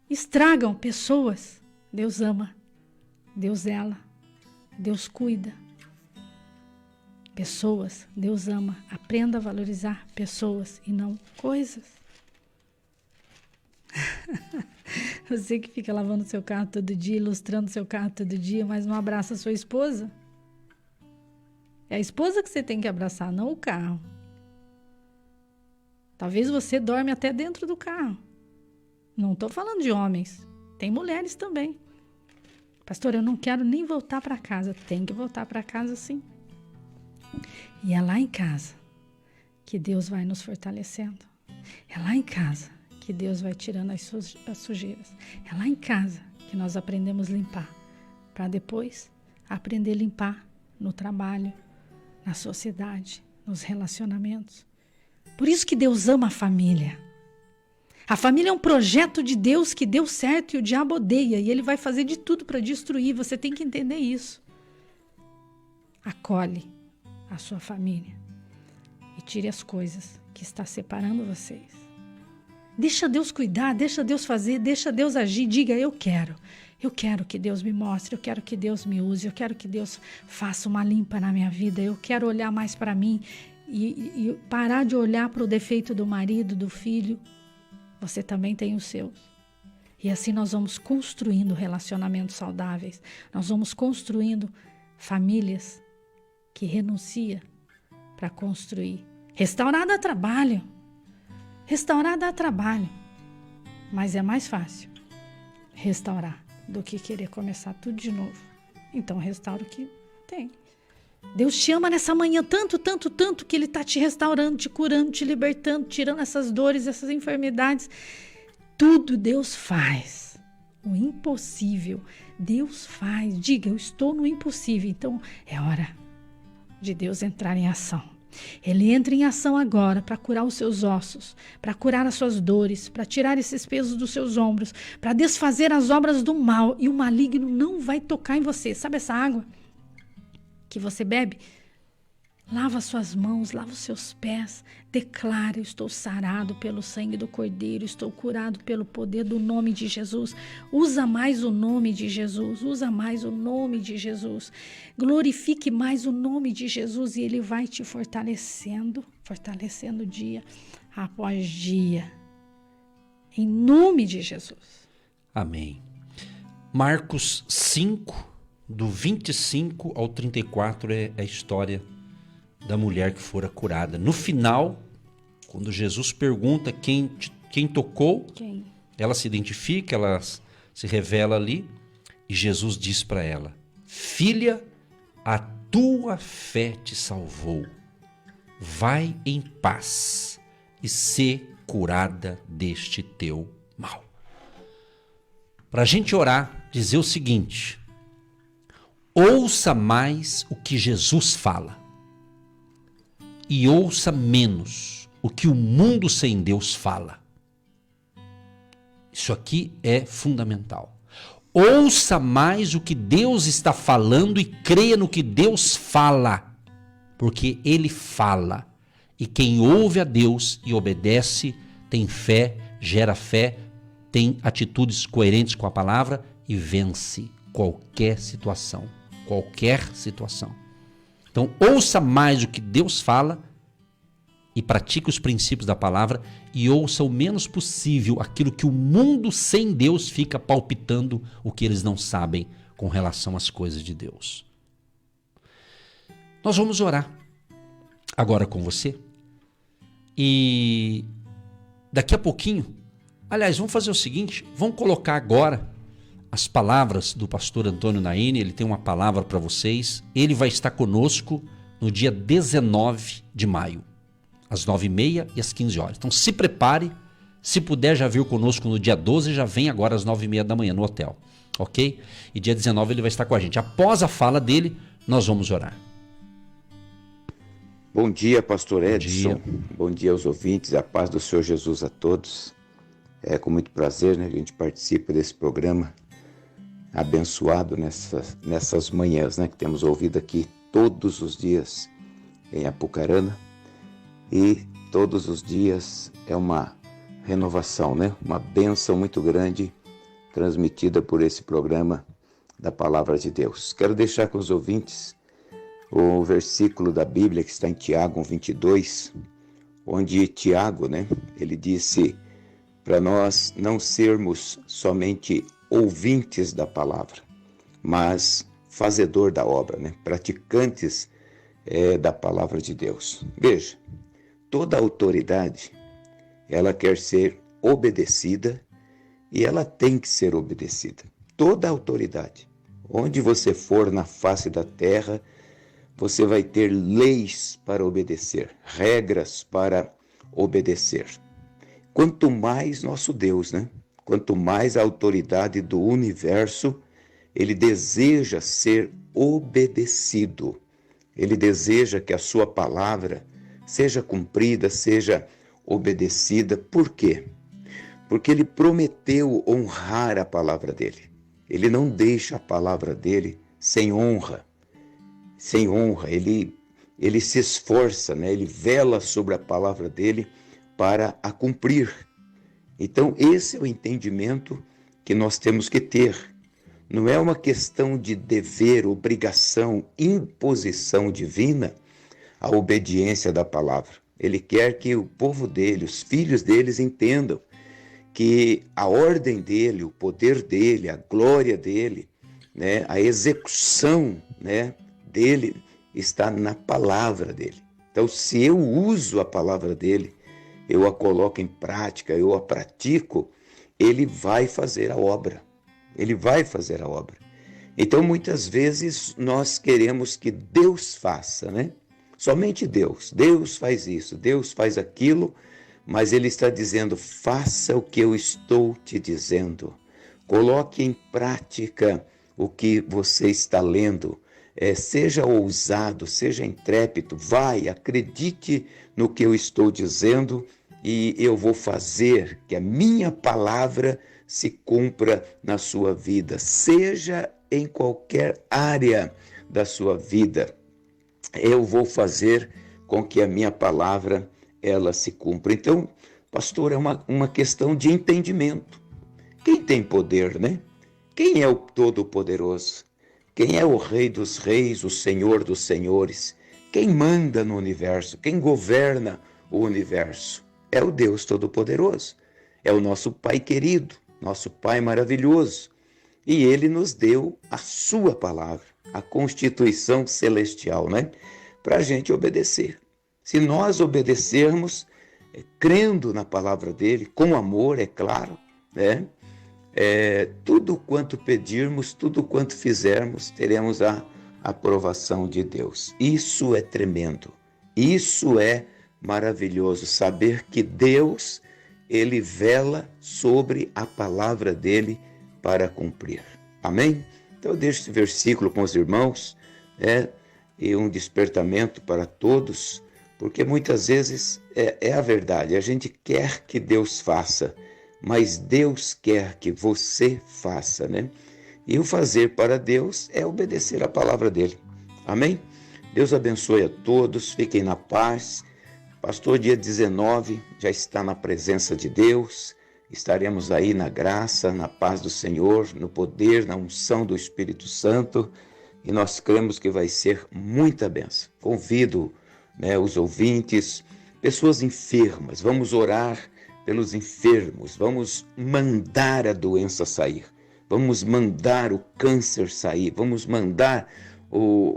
estragam pessoas. Deus ama, Deus zela, Deus cuida. Pessoas, Deus ama. Aprenda a valorizar pessoas e não coisas. Você que fica lavando seu carro todo dia, ilustrando seu carro todo dia, mas não abraça a sua esposa. É a esposa que você tem que abraçar, não o carro. Talvez você dorme até dentro do carro. Não estou falando de homens. Tem mulheres também. Pastor, eu não quero nem voltar para casa. Tem que voltar para casa sim. E é lá em casa que Deus vai nos fortalecendo. É lá em casa que Deus vai tirando as sujeiras. É lá em casa que nós aprendemos a limpar. Para depois aprender a limpar no trabalho, na sociedade, nos relacionamentos. Por isso que Deus ama a família. A família é um projeto de Deus que deu certo e o diabo odeia. E ele vai fazer de tudo para destruir. Você tem que entender isso. Acolhe a sua família e tire as coisas que está separando vocês. Deixa Deus cuidar, deixa Deus fazer, deixa Deus agir. Diga, eu quero que Deus me mostre, eu quero que Deus me use, eu quero que Deus faça uma limpa na minha vida, eu quero olhar mais para mim e parar de olhar para o defeito do marido, do filho. Você também tem os seus. E assim nós vamos construindo relacionamentos saudáveis, nós vamos construindo famílias que renuncia para construir. Restaurar dá trabalho. Restaurar dá trabalho. Mas é mais fácil restaurar do que querer começar tudo de novo. Então restaura o que tem. Deus te ama nessa manhã tanto, tanto, tanto que Ele está te restaurando, te curando, te libertando, tirando essas dores, essas enfermidades. Tudo Deus faz. O impossível Deus faz. Diga, eu estou no impossível. Então é hora de Deus entrar em ação. Ele entra em ação agora para curar os seus ossos, para curar as suas dores, para tirar esses pesos dos seus ombros, para desfazer as obras do mal, e o maligno não vai tocar em você. Sabe essa água que você bebe? Lava suas mãos, lava os seus pés. Declare: eu estou sarado pelo sangue do Cordeiro, estou curado pelo poder do nome de Jesus. Usa mais o nome de Jesus, usa mais o nome de Jesus. Glorifique mais o nome de Jesus e Ele vai te fortalecendo dia após dia. Em nome de Jesus. Amém. Marcos 5, do 25 ao 34 é a história da mulher que fora curada. No final, quando Jesus pergunta quem tocou, ela se identifica, ela se revela ali, e Jesus diz para ela: filha, a tua fé te salvou. Vai em paz e sê curada deste teu mal. Para a gente orar, dizer o seguinte: ouça mais o que Jesus fala e ouça menos o que o mundo sem Deus fala. Isso aqui é fundamental. Ouça mais o que Deus está falando e creia no que Deus fala, porque Ele fala. E quem ouve a Deus e obedece tem fé, gera fé, tem atitudes coerentes com a palavra e vence qualquer situação. Qualquer situação. Então, ouça mais o que Deus fala e pratique os princípios da palavra, e ouça o menos possível aquilo que o mundo sem Deus fica palpitando, o que eles não sabem com relação às coisas de Deus. Nós vamos orar agora com você e daqui a pouquinho, aliás, vamos fazer o seguinte, vamos colocar agora as palavras do pastor Antônio Naine. Ele tem uma palavra para vocês. Ele vai estar conosco no dia 19 de maio, às 9h30 e às 15 horas. Então se prepare, se puder já vir conosco no dia 12, já vem agora às 9h30 da manhã no hotel, ok? E dia 19 ele vai estar com a gente. Após a fala dele, nós vamos orar. Bom dia, pastor Edson. Bom dia. Bom dia aos ouvintes, a paz do Senhor Jesus a todos. É com muito prazer, né, que a gente participa desse programa abençoado nessas manhãs, né, que temos ouvido aqui todos os dias em Apucarana, e todos os dias é uma renovação, né, uma bênção muito grande transmitida por esse programa da Palavra de Deus. Quero deixar com os ouvintes o versículo da Bíblia que está em Tiago 1:22, onde Tiago, né, ele disse para nós não sermos somente ouvintes da palavra, mas fazedor da obra, né? Praticantes da palavra de Deus. Veja, toda autoridade, ela quer ser obedecida e ela tem que ser obedecida. Toda autoridade. Onde você for na face da terra, você vai ter leis para obedecer, regras para obedecer. Quanto mais nosso Deus, né? Quanto mais a autoridade do universo, ele deseja ser obedecido. Ele deseja que a sua palavra seja cumprida, seja obedecida. Por quê? Porque ele prometeu honrar a palavra dele. Ele não deixa a palavra dele sem honra. Sem honra, ele se esforça, né? Ele vela sobre a palavra dele para a cumprir. Então, esse é o entendimento que nós temos que ter. Não é uma questão de dever, obrigação, imposição divina, a obediência da palavra. Ele quer que o povo dele, os filhos deles, entendam que a ordem dele, o poder dele, a glória dele, né, a execução, né, dele está na palavra dele. Então, se eu uso a palavra dele, eu a coloco em prática, eu a pratico, ele vai fazer a obra. Ele vai fazer a obra. Então, muitas vezes, nós queremos que Deus faça, né? Somente Deus. Deus faz isso, Deus faz aquilo, mas Ele está dizendo, faça o que eu estou te dizendo. Coloque em prática o que você está lendo. Seja ousado, seja intrépido, vai, acredite no que eu estou dizendo e eu vou fazer que a minha palavra se cumpra na sua vida, seja em qualquer área da sua vida. eu vou fazer com que a minha palavra ela se cumpra. Então, pastor, é uma questão de entendimento. Quem tem poder, né? Quem é o Todo-Poderoso? Quem é o Rei dos Reis, o Senhor dos Senhores? Quem manda no universo? Quem governa o universo? É o Deus Todo-Poderoso. É o nosso Pai querido, nosso Pai maravilhoso. E Ele nos deu a sua palavra, a Constituição Celestial, né? Para a gente obedecer. Se nós obedecermos, crendo na palavra dele, com amor, é claro, né? Tudo quanto pedirmos, tudo quanto fizermos, teremos a aprovação de Deus. Isso é tremendo. Isso é maravilhoso, saber que Deus, ele vela sobre a palavra dele para cumprir. Amém? Então eu deixo esse versículo com os irmãos, e um despertamento para todos, porque muitas vezes é a verdade, a gente quer que Deus faça, mas Deus quer que você faça, né? E o fazer para Deus é obedecer a palavra dele. Amém? Deus abençoe a todos, fiquem na paz. Pastor, dia 19 já está na presença de Deus. Estaremos aí na graça, na paz do Senhor, no poder, na unção do Espírito Santo. E nós cremos que vai ser muita bênção. Convido, os ouvintes, pessoas enfermas, vamos orar pelos enfermos, vamos mandar a doença sair, vamos mandar o câncer sair, vamos mandar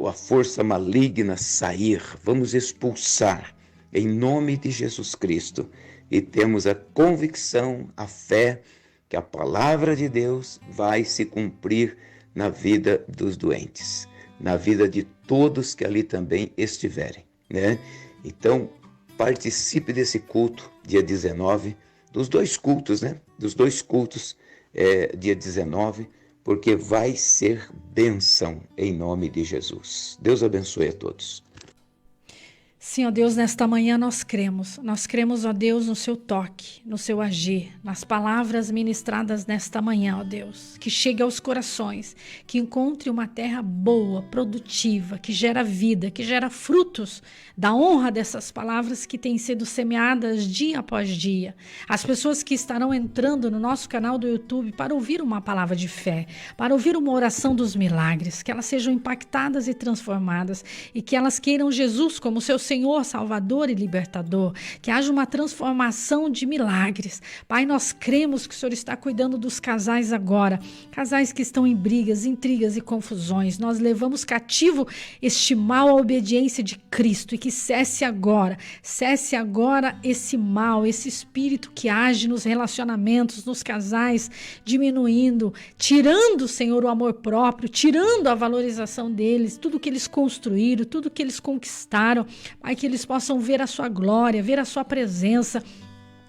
a força maligna sair, vamos expulsar em nome de Jesus Cristo. E temos a convicção, a fé, que a palavra de Deus vai se cumprir na vida dos doentes, na vida de todos que ali também estiverem, né? Então, participe desse culto, dia 19, dos dois cultos, né? Dos dois cultos, dia 19, porque vai ser bênção em nome de Jesus. Deus abençoe a todos. Sim, ó Deus, nesta manhã nós cremos, ó Deus, no seu toque, no seu agir, nas palavras ministradas nesta manhã, ó Deus, que chegue aos corações, que encontre uma terra boa, produtiva, que gera vida, que gera frutos da honra dessas palavras que têm sido semeadas dia após dia. As pessoas que estarão entrando no nosso canal do YouTube para ouvir uma palavra de fé, para ouvir uma oração dos milagres, que elas sejam impactadas e transformadas e que elas queiram Jesus como seu Senhor, Salvador e Libertador, que haja uma transformação de milagres. Pai, nós cremos que o Senhor está cuidando dos casais agora, casais que estão em brigas, intrigas e confusões. Nós levamos cativo este mal à obediência de Cristo e que cesse agora esse mal, esse espírito que age nos relacionamentos, nos casais, diminuindo, tirando, Senhor, o amor próprio, tirando a valorização deles, tudo que eles construíram, tudo que eles conquistaram. Pai, que eles possam ver a sua glória, ver a sua presença,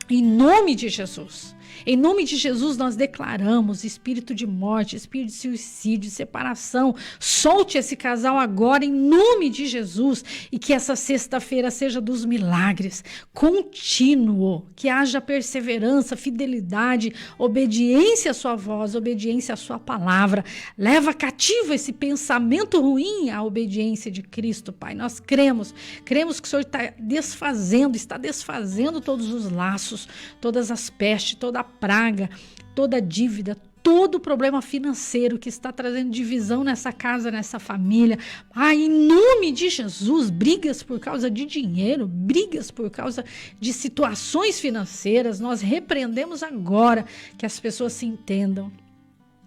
em nome de Jesus. Em nome de Jesus nós declaramos espírito de morte, espírito de suicídio, separação. Solte esse casal agora em nome de Jesus e que essa sexta-feira seja dos milagres, contínuo, que haja perseverança, fidelidade, obediência à sua voz, obediência à sua palavra. Leva cativo esse pensamento ruim à obediência de Cristo, Pai. Nós cremos que o Senhor está desfazendo todos os laços, todas as pestes, toda a praga, toda a dívida, todo o problema financeiro que está trazendo divisão nessa casa, nessa família. Em nome de Jesus, brigas por causa de dinheiro, brigas por causa de situações financeiras, nós repreendemos agora, que as pessoas se entendam,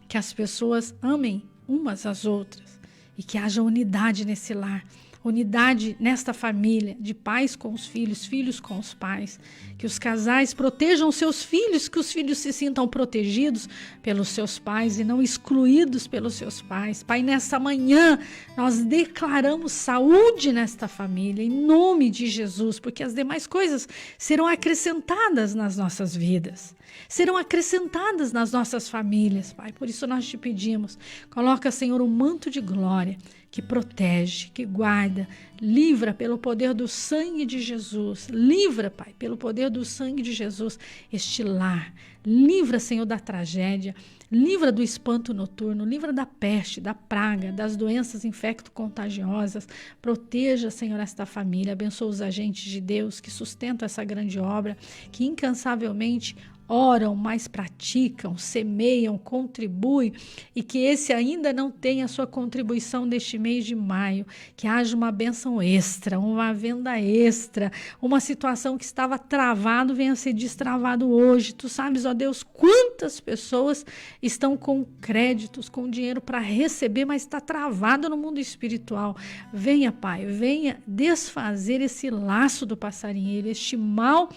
que as pessoas amem umas às outras e que haja unidade nesse lar. Unidade nesta família, de pais com os filhos, filhos com os pais, que os casais protejam seus filhos, que os filhos se sintam protegidos pelos seus pais e não excluídos pelos seus pais. Pai, nessa manhã nós declaramos saúde nesta família, em nome de Jesus, porque as demais coisas serão acrescentadas nas nossas vidas, serão acrescentadas nas nossas famílias, Pai. Por isso nós te pedimos, coloca, Senhor, um manto de glória, que protege, que guarda. Livra pelo poder do sangue de Jesus. Livra, Pai, pelo poder do sangue de Jesus, este lar. Livra, Senhor, da tragédia. Livra do espanto noturno. Livra da peste, da praga, das doenças infecto-contagiosas. Proteja, Senhor, esta família. Abençoa os agentes de Deus que sustentam essa grande obra, que incansavelmente oram, mas praticam, semeiam, contribuem, e que esse ainda não tenha a sua contribuição deste mês de maio, que haja uma bênção extra, uma venda extra, uma situação que estava travado venha a ser destravado hoje. Tu sabes, ó Deus, quantas pessoas estão com créditos, com dinheiro para receber, mas está travado no mundo espiritual. Venha, Pai, venha desfazer esse laço do passarinheiro, este mal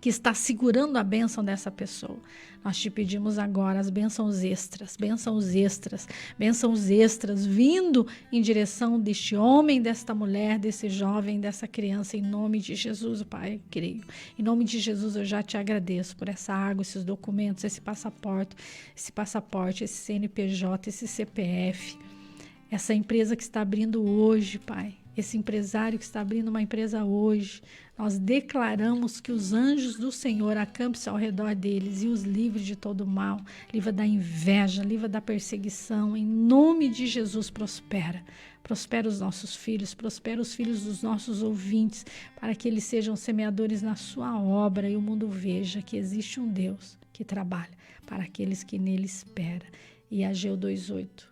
que está segurando a bênção dessa pessoa. Nós te pedimos agora as bênçãos extras, vindo em direção deste homem, desta mulher, desse jovem, dessa criança, em nome de Jesus, Pai, creio. Em nome de Jesus, eu já te agradeço por essa água, esses documentos, esse passaporte, esse CNPJ, esse CPF, essa empresa que está abrindo hoje, Pai. Esse empresário que está abrindo uma empresa hoje, nós declaramos que os anjos do Senhor acampem-se ao redor deles e os livre de todo mal, livra da inveja, livra da perseguição. Em nome de Jesus, prospera. Prospera os nossos filhos, prospera os filhos dos nossos ouvintes, para que eles sejam semeadores na sua obra e o mundo veja que existe um Deus que trabalha para aqueles que nele esperam. E Ageu 2:8.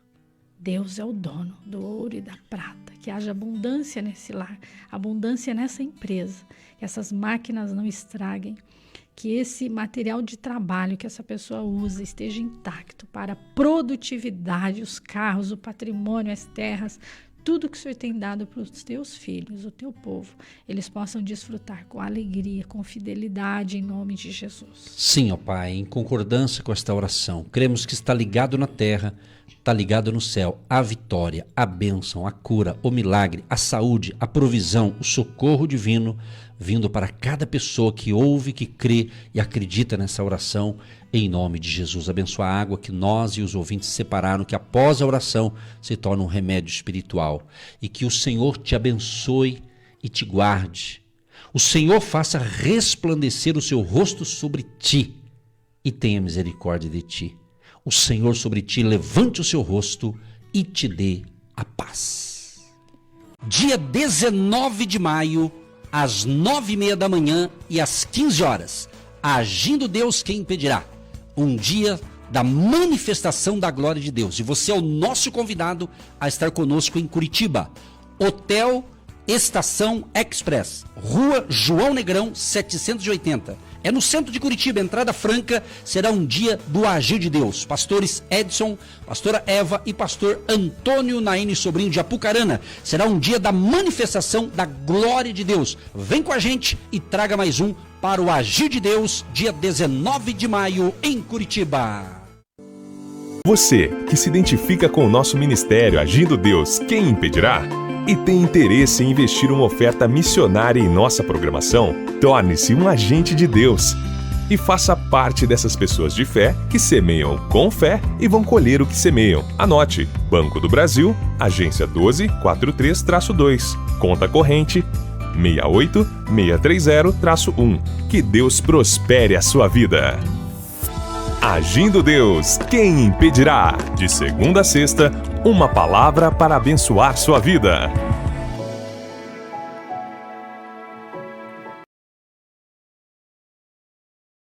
Deus é o dono do ouro e da prata. Que haja abundância nesse lar, abundância nessa empresa, que essas máquinas não estraguem, que esse material de trabalho que essa pessoa usa esteja intacto para a produtividade, os carros, o patrimônio, as terras, tudo que o Senhor tem dado para os teus filhos, o teu povo, eles possam desfrutar com alegria, com fidelidade, em nome de Jesus. Sim, ó Pai, em concordância com esta oração, cremos que está ligado na terra, está ligado no céu, a vitória, a bênção, a cura, o milagre, a saúde, a provisão, o socorro divino, vindo para cada pessoa que ouve, que crê e acredita nessa oração, em nome de Jesus. Abençoa a água que nós e os ouvintes separaram, que após a oração se torna um remédio espiritual, e que o Senhor te abençoe e te guarde. O Senhor faça resplandecer o seu rosto sobre ti e tenha misericórdia de ti. O Senhor sobre ti levante o seu rosto e te dê a paz. Dia 19 de maio, às 9h30 da manhã e às 15 horas, agindo Deus, quem impedirá? Um dia da manifestação da glória de Deus. E você é o nosso convidado a estar conosco em Curitiba. Hotel Estação Express, Rua João Negrão, 780. É no centro de Curitiba, entrada franca. Será um dia do agir de Deus. Pastores Edson, pastora Eva e pastor Antônio Naine Sobrinho de Apucarana. Será um dia da manifestação da glória de Deus. Vem com a gente e traga mais um para o agir de Deus, dia 19 de maio em Curitiba. Você que se identifica com o nosso ministério Agindo Deus, quem impedirá? E tem interesse em investir uma oferta missionária em nossa programação? Torne-se um agente de Deus e faça parte dessas pessoas de fé que semeiam com fé e vão colher o que semeiam. Anote: Banco do Brasil, agência 1243-2, conta corrente 68630-1. Que Deus prospere a sua vida. Agindo Deus, quem impedirá? De segunda a sexta, uma palavra para abençoar sua vida.